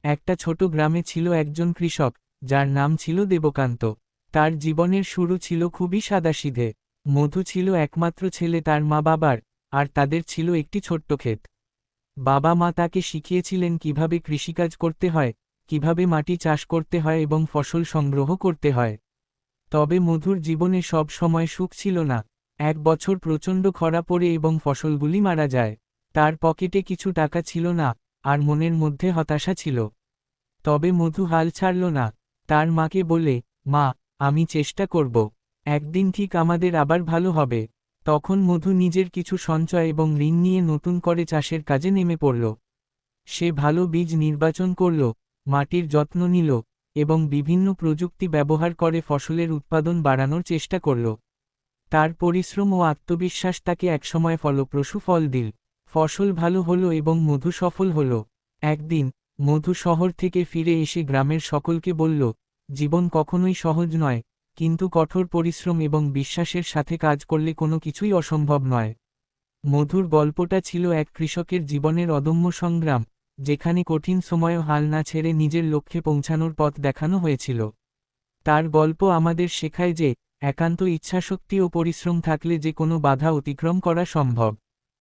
একটা ছোট গ্রামে ছিল একজন কৃষক, যার নাম ছিল দেবকান্ত। তার জীবনের শুরু ছিল খুবই সাদাসিধে। মধু ছিল একমাত্র ছেলে তার মা বাবার, আর তাদের ছিল একটি ছোট্ট ক্ষেত। বাবা মা তাকে শিখিয়েছিলেন কিভাবে কৃষিকাজ করতে হয়, কিভাবে মাটি চাষ করতে হয় এবং ফসল সংগ্রহ করতে হয়। তবে মধুর জীবনে সব সময় সুখ ছিল না। এক বছর প্রচণ্ড খরা পড়ে এবং ফসলগুলি মারা যায়। তার পকেটে কিছু টাকা ছিল না, আর মনের মধ্যে হতাশা ছিল। তবে মধু হাল ছাড়ল না। তার মাকে বলে, মা, আমি চেষ্টা করব, একদিন ঠিক আমাদের আবার ভালো হবে। তখন মধু নিজের কিছু সঞ্চয় এবং ঋণ নিয়ে নতুন করে চাষের কাজে নেমে পড়ল। সে ভালো বীজ নির্বাচন করল, মাটির যত্ন নিল, এবং বিভিন্ন প্রযুক্তি ব্যবহার করে ফসলের উৎপাদন বাড়ানোর চেষ্টা করল। তার পরিশ্রম ও আত্মবিশ্বাস তাকে একসময় ফলপ্রসূ ফল দিল। ফসল ভালো হলো এবং মধু সফল হল। একদিন মধু শহর থেকে ফিরে এসে গ্রামের সকলকে বলল, জীবন কখনোই সহজ নয়, কিন্তু কঠোর পরিশ্রম এবং বিশ্বাসের সাথে কাজ করলে কোনো কিছুই অসম্ভব নয়। মধুর গল্পটা ছিল এক কৃষকের জীবনের অদম্য সংগ্রাম, যেখানে কঠিন সময়েও হাল না ছেড়ে নিজের লক্ষ্যে পৌঁছানোর পথ দেখানো হয়েছিল। তার গল্প আমাদের শেখায় যে, একান্ত ইচ্ছাশক্তি ও পরিশ্রম থাকলে যে কোনো বাধা অতিক্রম করা সম্ভব।